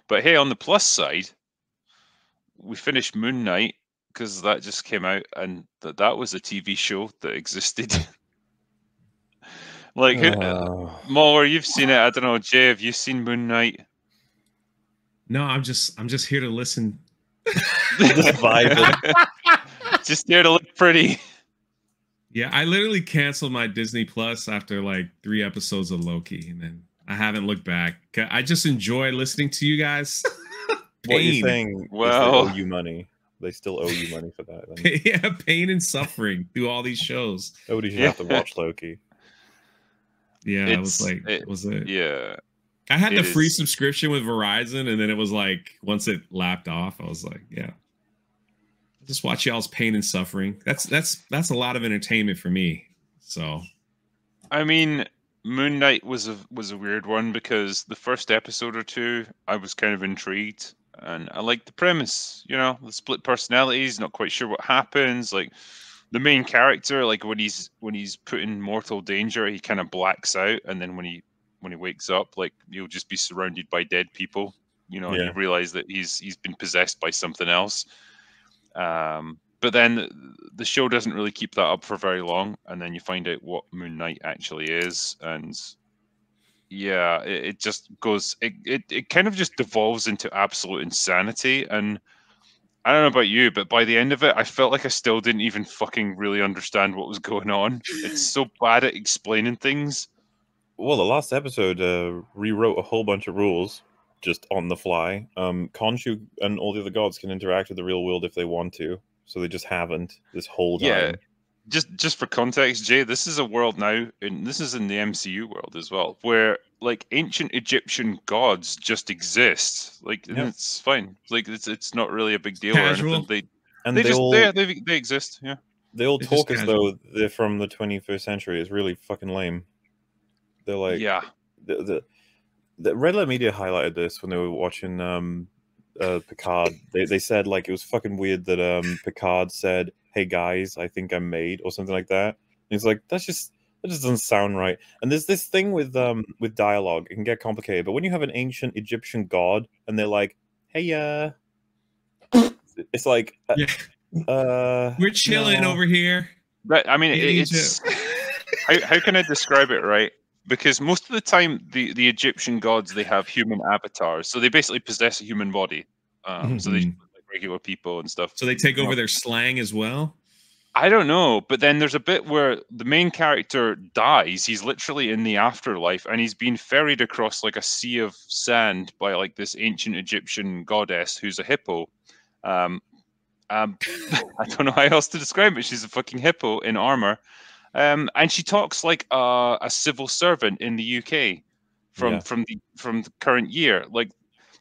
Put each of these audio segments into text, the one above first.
But hey, on the plus side, we finished Moon Knight because that just came out, and that was a TV show that existed. Like, Mauler, you've seen it. I don't know, Jay, have you seen Moon Knight? No, I'm just here to listen. Just vibing. Just there to look pretty. Yeah, I literally canceled my Disney Plus after like 3 episodes of Loki, and then I haven't looked back. I just enjoy listening to you guys. What you're saying is they owe you money. They still owe you money for that. Then. Yeah, pain and suffering through all these shows. Nobody should have to watch Loki. Yeah, I was like, yeah. I had the free subscription with Verizon, and then it was like once it lapped off, I was like, yeah, just watch y'all's pain and suffering. That's a lot of entertainment for me. So, I mean, Moon Knight was a weird one because the first episode or two, I was kind of intrigued, and I liked the premise. You know, the split personalities, not quite sure what happens. Like the main character, like when he's put in mortal danger, he kind of blacks out, and then when he wakes up, like he'll just be surrounded by dead people. You know, and you realize that he's been possessed by something else. But then the show doesn't really keep that up for very long, and then you find out what Moon Knight actually is, and yeah, it just goes, it kind of just devolves into absolute insanity. And I don't know about you, but by the end of it, I felt like I still didn't even fucking really understand what was going on. It's so bad at explaining things. Well, the last episode rewrote a whole bunch of rules just on the fly. Khonshu and all the other gods can interact with the real world if they want to, so they just haven't this whole time. Yeah, just for context, Jay, this is a world now, and this is in the MCU world as well, where like ancient Egyptian gods just exist. Like, and it's fine. Like it's not really a big deal casual. or anything. They exist. Yeah, they all talk as though they're from the 21st century. It's really fucking lame. They're like, the Red Letter Media highlighted this when they were watching Picard. They said like it was fucking weird that Picard said, "Hey guys, I think I'm made," or something like that. And he's like, that just doesn't sound right. And there's this thing with dialogue, it can get complicated. But when you have an ancient Egyptian god and they're like, "Hey, it's like, we're chilling over here." But I mean, it's how can I describe it, right? Because most of the time, the Egyptian gods, they have human avatars, so they basically possess a human body. So they look like regular people and stuff. So they take over their slang as well. I don't know, but then there's a bit where the main character dies. He's literally in the afterlife, and he's been ferried across like a sea of sand by like this ancient Egyptian goddess who's a hippo. I don't know how else to describe it. She's a fucking hippo in armor. And she talks like a civil servant in the UK from the current year. Like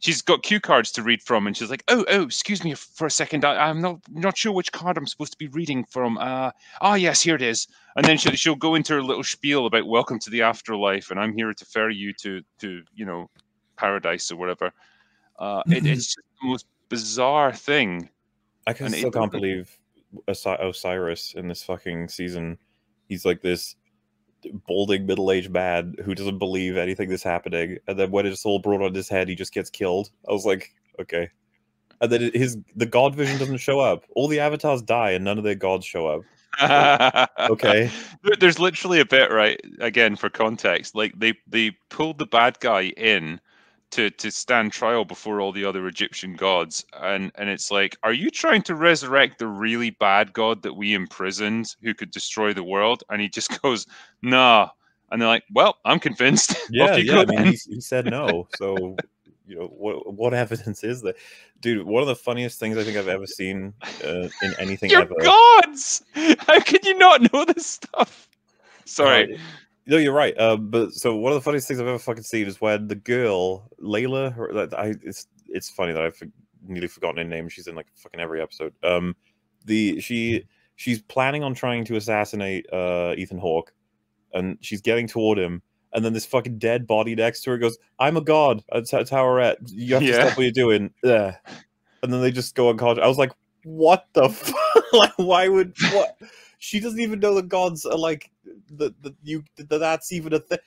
she's got cue cards to read from, and she's like, "Oh, excuse me for a second. I'm not sure which card I'm supposed to be reading from. Yes, here it is." And then she'll go into her little spiel about welcome to the afterlife, and I'm here to ferry you to paradise or whatever. It's just the most bizarre thing. I still can't believe Osiris in this fucking season. He's like this balding middle-aged man who doesn't believe anything that's happening, and then when it's all brought on his head, he just gets killed. I was like, okay. And then the god vision doesn't show up. All the avatars die, and none of their gods show up. Okay. There's literally a bit, right? Again, for context, like they pulled the bad guy in to stand trial before all the other Egyptian gods, and it's like, are you trying to resurrect the really bad god that we imprisoned who could destroy the world? And he just goes, nah. And they're like, well, I'm convinced. Yeah. I mean, he said no. So you know, what evidence is there, dude? One of the funniest things I think I've ever seen in anything ever. Gods! How can you not know this stuff? Sorry. No, you're right. But so one of the funniest things I've ever fucking seen is when the girl Layla, it's funny that I've nearly forgotten her name. She's in like fucking every episode. She's planning on trying to assassinate Ethan Hawke, and she's getting toward him, and then this fucking dead body next to her goes, "I'm a god, a Towerette. You have to stop what you're doing." Yeah. And then they just go unconscious. I was like, what the fuck? Like, why would what? She doesn't even know the gods are like that's even a thing.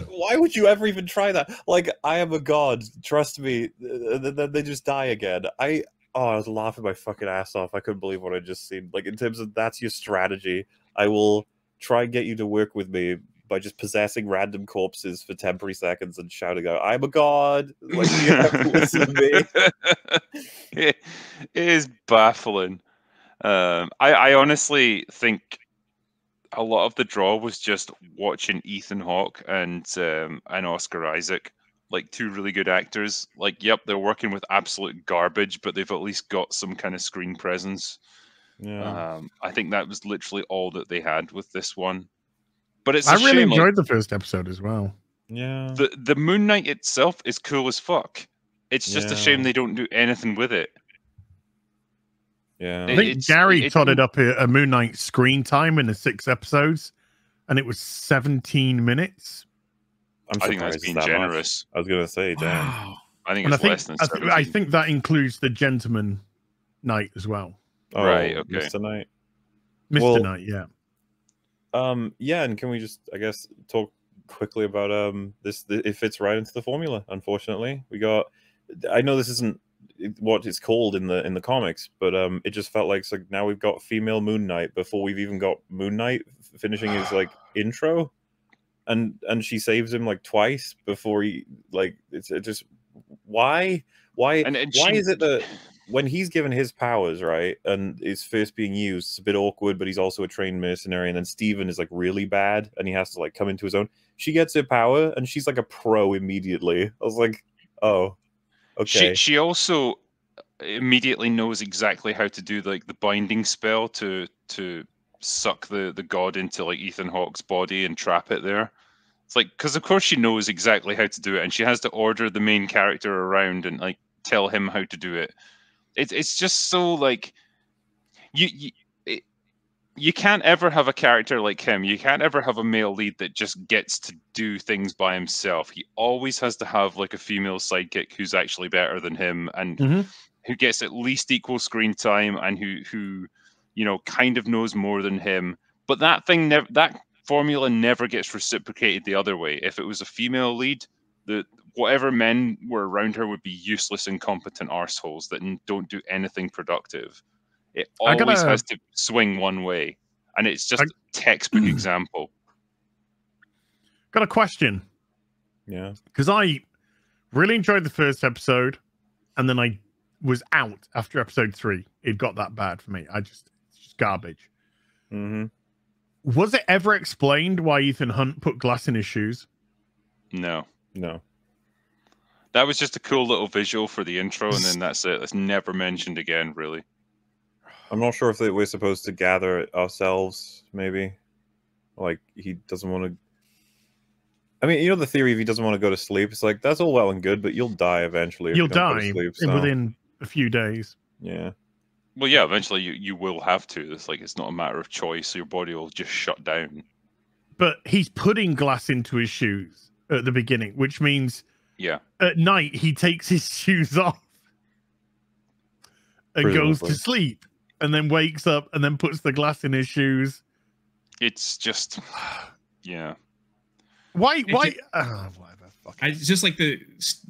Why would you ever even try that? Like, I am a god. Trust me. Then they just die again. I was laughing my fucking ass off. I couldn't believe what I just seen. Like, in terms of that's your strategy, I will try and get you to work with me by just possessing random corpses for temporary seconds and shouting out, "I'm a god!" Like, you have to listen to me. It is baffling. I honestly think a lot of the draw was just watching Ethan Hawke and Oscar Isaac, like two really good actors. Like, yep, they're working with absolute garbage, but they've at least got some kind of screen presence. Yeah. I think that was literally all that they had with this one. But it's I really shame, enjoyed the first episode as well. Yeah. The Moon Knight itself is cool as fuck. It's just a shame they don't do anything with it. Yeah. I think Gary totted up a Moon Knight screen time in the 6 episodes, and it was 17 minutes. I think that's being generous. I was gonna say, damn. Wow. I think it's less than 17. I think that includes the Gentleman Knight as well. Oh, right, okay. Mr. Knight. Mr. Knight, yeah. Yeah, and can we just, I guess, talk quickly about this? It fits right into the formula. Unfortunately, we got. I know this isn't what it's called in the comics, but it just felt like, so now we've got female Moon Knight before we've even got Moon Knight finishing his like intro, and she saves him like twice before he like it's just why is it that when he's given his powers, right, and is first being used, it's a bit awkward, but he's also a trained mercenary, and then Steven is like really bad and he has to like come into his own. She gets her power and she's like a pro immediately. I was like, oh, okay. She also immediately knows exactly how to do like the binding spell to suck the god into like Ethan Hawke's body and trap it there. It's like, because of course she knows exactly how to do it, and she has to order the main character around and like tell him how to do it. It's just so like you can't ever have a character like him. You can't ever have a male lead that just gets to do things by himself. He always has to have like a female sidekick who's actually better than him and who gets at least equal screen time and who you know kind of knows more than him. But that thing that formula never gets reciprocated the other way. If it was a female lead, whatever men were around her would be useless, incompetent arseholes that don't do anything productive. It always has to swing one way, and it's just a textbook example. Got a question. Yeah. Because I really enjoyed the first episode, and then I was out after episode 3. It got that bad for me. It's just garbage. Was it ever explained why Ethan Hunt put glass in his shoes? No. That was just a cool little visual for the intro, and then that's it. It's never mentioned again, really. I'm not sure if we're supposed to gather it ourselves, maybe. Like, he doesn't want to... I mean, you know the theory, if he doesn't want to go to sleep, it's like, that's all well and good, but you'll die eventually. You'll die within a few days. Yeah. Well, yeah, eventually you will have to. It's like, it's not a matter of choice. Your body will just shut down. But he's putting glass into his shoes at the beginning, which means at night he takes his shoes off and goes to sleep and then wakes up and then puts the glass in his shoes. It's just, yeah. Why? Whatever. It's just like the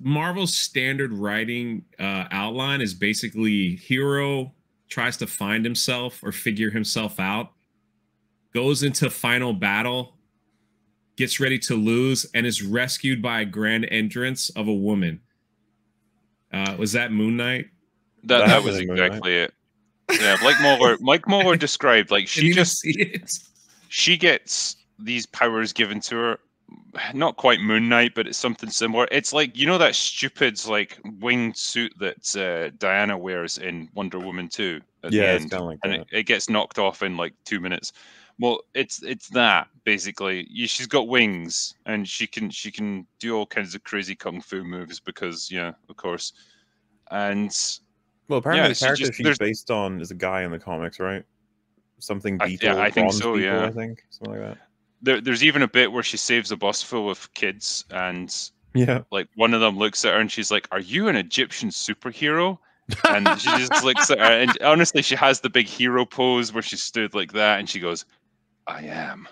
Marvel's standard writing outline is basically hero tries to find himself or figure himself out, goes into final battle, gets ready to lose, and is rescued by a grand entrance of a woman. Was that Moon Knight? That was exactly it. Yeah, like Muller described, like she gets these powers given to her. Not quite Moon Knight, but it's something similar. It's like, you know, that stupid like winged suit that Diana wears in Wonder Woman 2 at the end, it's kind of like and that. it gets knocked off in like 2 minutes. Well, it's that basically. She's got wings, and she can do all kinds of crazy kung fu moves because, yeah, of course. And well, apparently the character she's based on is a guy in the comics, right? Something Beetle. I think so. Beetle, yeah, I think something like that. There's even a bit where she saves a bus full of kids, and like one of them looks at her and she's like, "Are you an Egyptian superhero?" And she just looks at her, and honestly, she has the big hero pose where she stood like that, and she goes, "I am."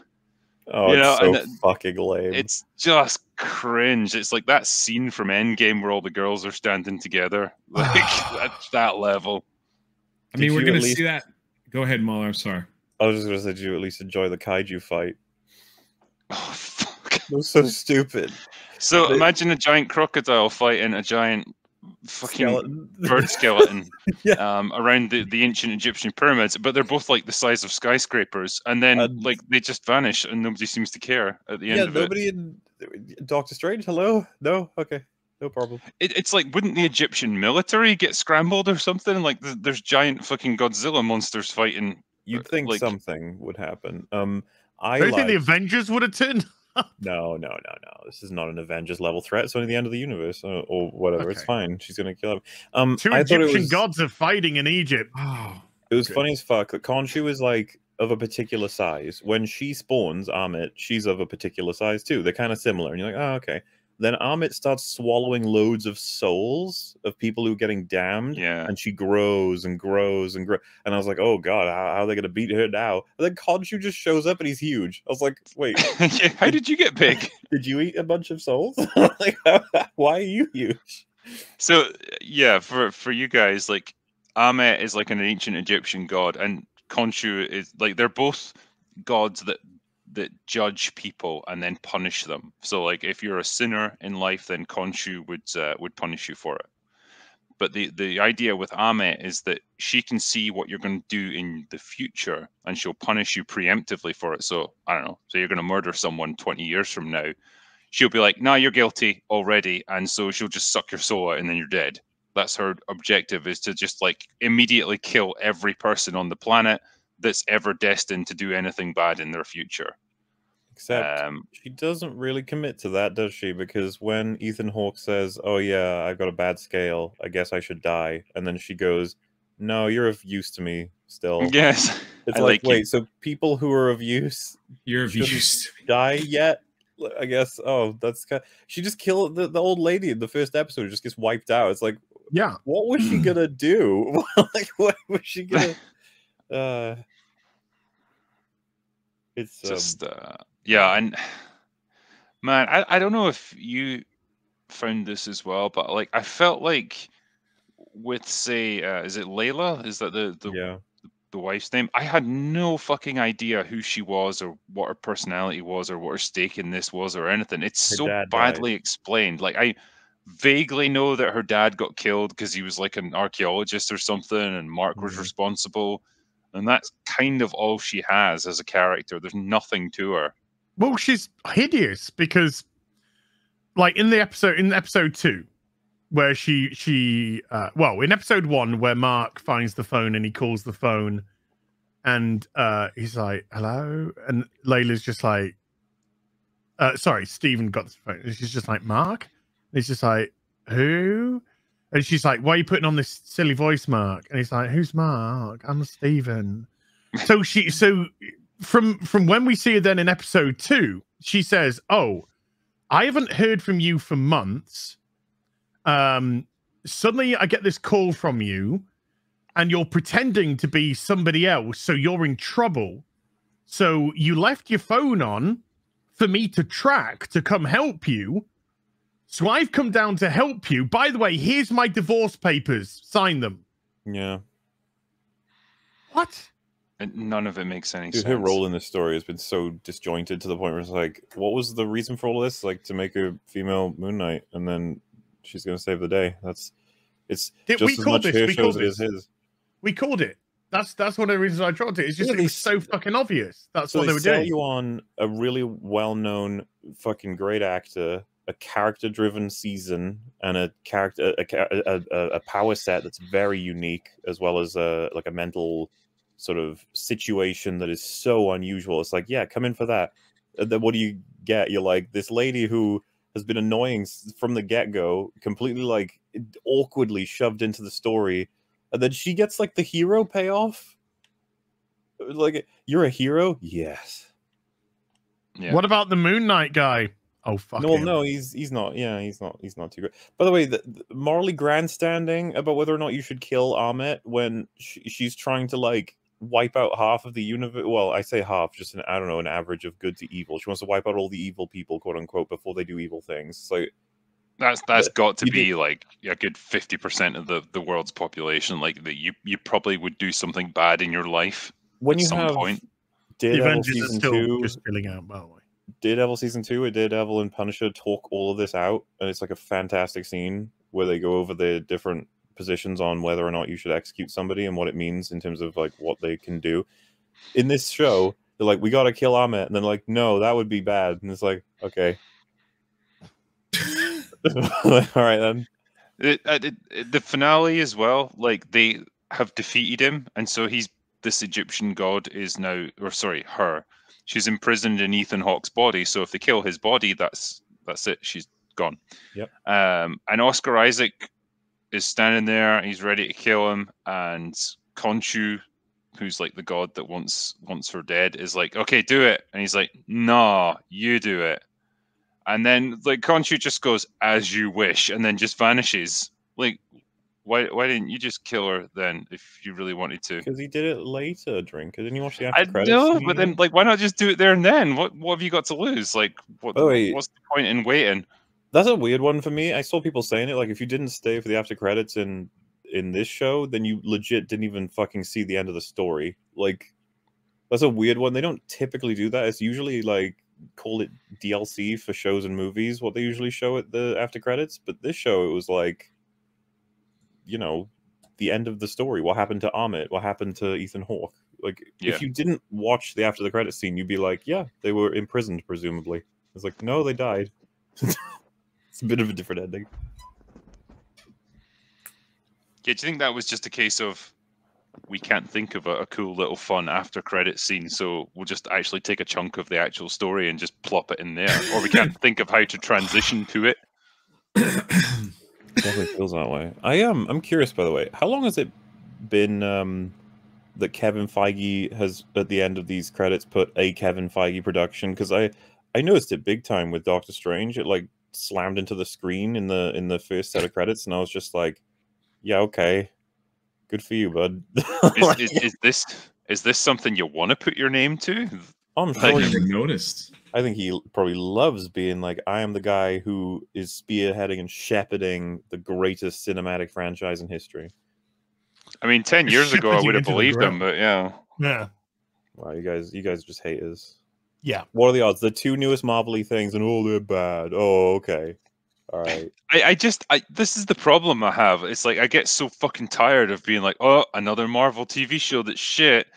Oh, You it's know, so fucking lame. It's just cringe. It's like that scene from Endgame where all the girls are standing together. Like at that level. I mean, we're gonna see that. Go ahead, Mahler. I'm sorry. I was just gonna say, did you at least enjoy the kaiju fight? Oh fuck! It was so stupid. So imagine a giant crocodile fighting a giant fucking bird skeleton around the ancient Egyptian pyramids, but they're both like the size of skyscrapers, and then like they just vanish and nobody seems to care at the end of nobody in Doctor Strange. Hello? No? Okay. No problem. It's like, wouldn't the Egyptian military get scrambled or something? Like there's giant fucking Godzilla monsters fighting. You'd think like, something would happen. Do you think the Avengers would have turned up? No. This is not an Avengers level threat. It's only the end of the universe or whatever. Okay. It's fine. She's gonna kill him. Two Egyptian gods are fighting in Egypt. Oh, it was funny as fuck that Khonshu is like of a particular size. When she spawns Amit, she's of a particular size too. They're kind of similar, and you're like, oh, okay. Then Amit starts swallowing loads of souls of people who are getting damned. Yeah. And she grows and grows and grows. And I was like, oh god, how are they gonna beat her now? And then Khonshu just shows up and he's huge. I was like, wait. Yeah, how did you get big? Did you eat a bunch of souls? Like, why are you huge? So yeah, for you guys, like Amet is like an ancient Egyptian god, and Khonshu is like, they're both gods that judge people and then punish them. So like if you're a sinner in life, then Khonshu would punish you for it. But the idea with Amet is that she can see what you're going to do in the future, and she'll punish you preemptively for it. So I don't know, so you're going to murder someone 20 years from now, she'll be like, nah, you're guilty already, and so she'll just suck your soul out and then you're dead. That's her objective, is to just like immediately kill every person on the planet that's ever destined to do anything bad in their future. Except she doesn't really commit to that, does she? Because when Ethan Hawke says, oh yeah, I've got a bad scale, I guess I should die, and then she goes, no, you're of use to me still. Yes. It's like, wait, so people who are of use, you're of use, die yet? I guess. Oh, that's kind of... She just killed the old lady in the first episode. Just gets wiped out. It's like, yeah, what was she gonna do? Like, what was she gonna? It's just yeah, and man, I don't know if you found this as well, but like I felt like with, say, is it Layla? Is that the wife's name? I had no fucking idea who she was or what her personality was or what her stake in this was or anything. It's her so badly explained. Like I vaguely know that her dad got killed because he was like an archaeologist or something, and Mark was responsible, and that's kind of all she has as a character. There's nothing to her. Well, she's hideous because, like in episode 2, where in episode 1, where Mark finds the phone and he calls the phone, and he's like, "Hello," and Layla's just like, "Sorry, Stephen got the phone." And she's just like, "Mark," and he's just like, "Who?" And she's like, "Why are you putting on this silly voice, Mark?" And he's like, "Who's Mark? I'm Stephen." So from when we see her then in episode 2, she says, "Oh, I haven't heard from you for months. Suddenly I get this call from you, and you're pretending to be somebody else, so you're in trouble. So you left your phone on for me to track to come help you. So I've come down to help you. By the way, here's my divorce papers. Sign them." Yeah. What? And none of it makes any sense. Her role in this story has been so disjointed to the point where it's like, what was the reason for all this? Like, to make a female Moon Knight, and then she's going to save the day. It's just as much her show as it is his. We called it. That's one of the reasons I dropped it. It's just, it's so fucking obvious. That's what they were doing. You on a really well-known, fucking great actor, a character-driven season, and a power set that's very unique, as well as like a mental sort of situation that is so unusual. It's like, yeah, come in for that. Then what do you get? You're like, this lady who has been annoying from the get-go, completely like awkwardly shoved into the story, and then she gets like the hero payoff. Like, you're a hero? Yes. Yeah. What about the Moon Knight guy? Oh fuck. No, he's not. Yeah, he's not too good. By the way, the morally grandstanding about whether or not you should kill Amet when she's trying to like wipe out half of the universe. Well, I say half, just I don't know, an average of good to evil. She wants to wipe out all the evil people, quote unquote, before they do evil things. So that's got to be like a good 50% of the world's population. Like that, you probably would do something bad in your life when at you some have point. Daredevil season 2 just filling out, by the way. Daredevil season 2 with Daredevil and Punisher talk all of this out, and it's like a fantastic scene where they go over the different positions on whether or not you should execute somebody and what it means in terms of like what they can do. In this show, they're like, we gotta kill Ahmet, and then like, no, that would be bad, and it's like, okay. All right then. The finale as well, like they have defeated him, and so this Egyptian god is now, or sorry, her. She's imprisoned in Ethan Hawke's body. So if they kill his body, that's it. She's gone. Yep. And Oscar Isaac is standing there. He's ready to kill him, and Khonshu, who's like the god that wants her dead, is like, okay, do it. And he's like, nah, you do it. And then like Khonshu just goes, as you wish, and then just vanishes. Like, why didn't you just kill her then if you really wanted to? Because he did it later, Drinker. Didn't you watch the after credits? I know, but then like, why not just do it there and then? What have you got to lose? Like, what's the point in waiting? That's a weird one for me. I saw people saying it, like, if you didn't stay for the after credits in this show, then you legit didn't even fucking see the end of the story. Like, that's a weird one. They don't typically do that. It's usually like, call it DLC for shows and movies, what they usually show at the after credits. But this show, it was like, you know, the end of the story. What happened to Ahmet? What happened to Ethan Hawke? Like, if you didn't watch the after the credits scene, you'd be like, yeah, they were imprisoned, presumably. It's like, no, they died. It's a bit of a different ending. Yeah, do you think that was just a case of we can't think of a cool little fun after credit scene, so we'll just actually take a chunk of the actual story and just plop it in there, or we can't think of how to transition to it? Definitely feels that way. I'm curious, by the way, how long has it been that Kevin Feige has at the end of these credits put a Kevin Feige production? Because I noticed it big time with Doctor Strange. It like slammed into the screen in the first set of credits, and I was just like, yeah, okay, good for you, bud. Is this something you want to put your name to? I'm sure I never noticed. I think he probably loves being like, I am the guy who is spearheading and shepherding the greatest cinematic franchise in history. I mean, 10 years ago, I would have believed him, but yeah. Yeah. Wow, you guys are just haters. Yeah. What are the odds? The two newest Marvel-y things, and they're bad. Oh, okay. All right. This is the problem I have. It's like I get so fucking tired of being like, oh, another Marvel TV show that's shit.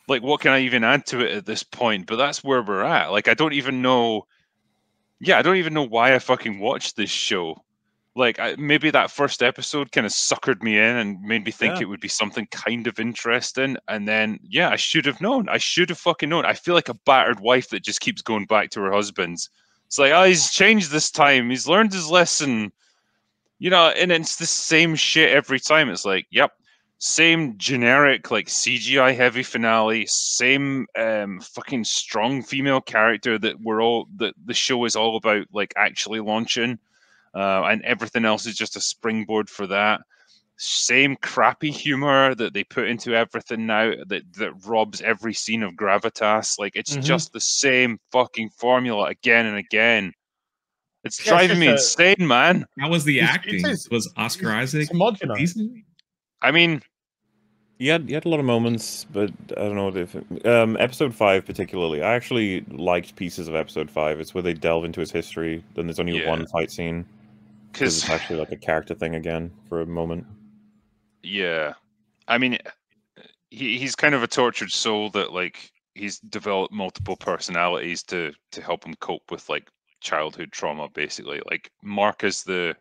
Like, what can I even add to it at this point? But that's where we're at. Like, I don't even know. Yeah, I don't even know why I fucking watched this show. Like, maybe that first episode kind of suckered me in and made me think it would be something kind of interesting. And then, yeah, I should have known. I should have fucking known. I feel like a battered wife that just keeps going back to her husband's. It's like, oh, he's changed this time. He's learned his lesson. You know, and it's the same shit every time. It's like, yep. Same generic, like CGI heavy finale, same fucking strong female character that the show is all about, like actually launching, and everything else is just a springboard for that. Same crappy humor that they put into everything now that robs every scene of gravitas. Like it's just the same fucking formula again and again. It's driving me insane, man. How was the acting? Was Oscar Isaac decent? I mean, you had a lot of moments, but I don't know if episode 5 particularly. I actually liked pieces of episode 5. It's where they delve into his history. Then there's only one fight scene because it's actually like a character thing again for a moment. Yeah, I mean, he's kind of a tortured soul that like he's developed multiple personalities to help him cope with like childhood trauma. Basically, like Mark is the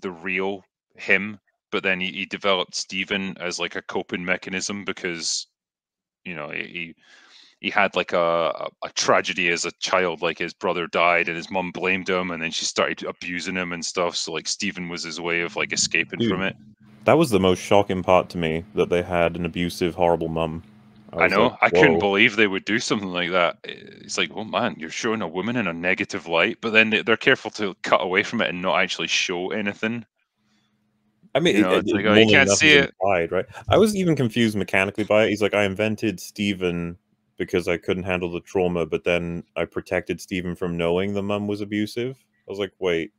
real him. But then he developed Steven as like a coping mechanism because, you know, he had like a tragedy as a child, like his brother died and his mom blamed him and then she started abusing him and stuff. So like Steven was his way of like escaping from it. That was the most shocking part to me, that they had an abusive, horrible mum. I know. Like, I couldn't believe they would do something like that. It's like, oh man, you're showing a woman in a negative light, but then they're careful to cut away from it and not actually show anything. I mean, you know, it's like, oh, you can't see it. Implied, right? I was even confused mechanically by it. He's like, I invented Steven because I couldn't handle the trauma, but then I protected Steven from knowing the mum was abusive. I was like, wait,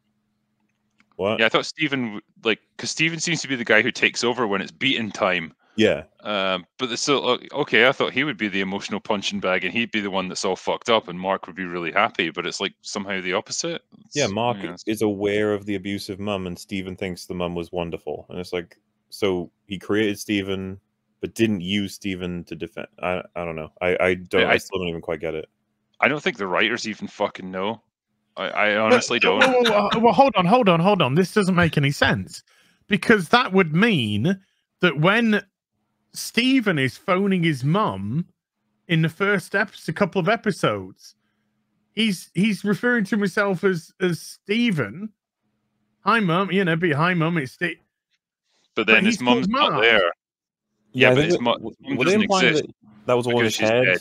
what? Yeah, I thought Steven, like, because Steven seems to be the guy who takes over when it's beating time. Yeah. But so okay, I thought he would be the emotional punching bag, and he'd be the one that's all fucked up, and Mark would be really happy. But it's like somehow the opposite. Yeah, Mark is aware of the abusive mum, and Steven thinks the mum was wonderful, and it's like, so he created Steven, but didn't use Steven to defend. I don't know. I still don't even quite get it. I don't think the writers even fucking know. I honestly don't. Well, hold on. This doesn't make any sense, because that would mean that when Steven is phoning his mum in the first a couple of episodes, he's referring to himself as Steven. Hi, mum. You know, be hi, mum. It's Steve. But then his mum's not there. Yeah, but his mum doesn't exist. That was all in his head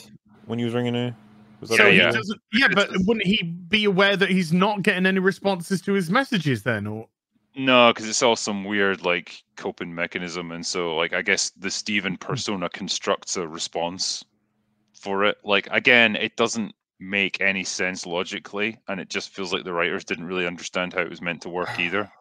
when he was ringing her. Yeah, but wouldn't he be aware that he's not getting any responses to his messages then, or? No, because it's all some weird like coping mechanism, and so like I guess the Steven persona constructs a response for it. Like again, it doesn't make any sense logically, and it just feels like the writers didn't really understand how it was meant to work either.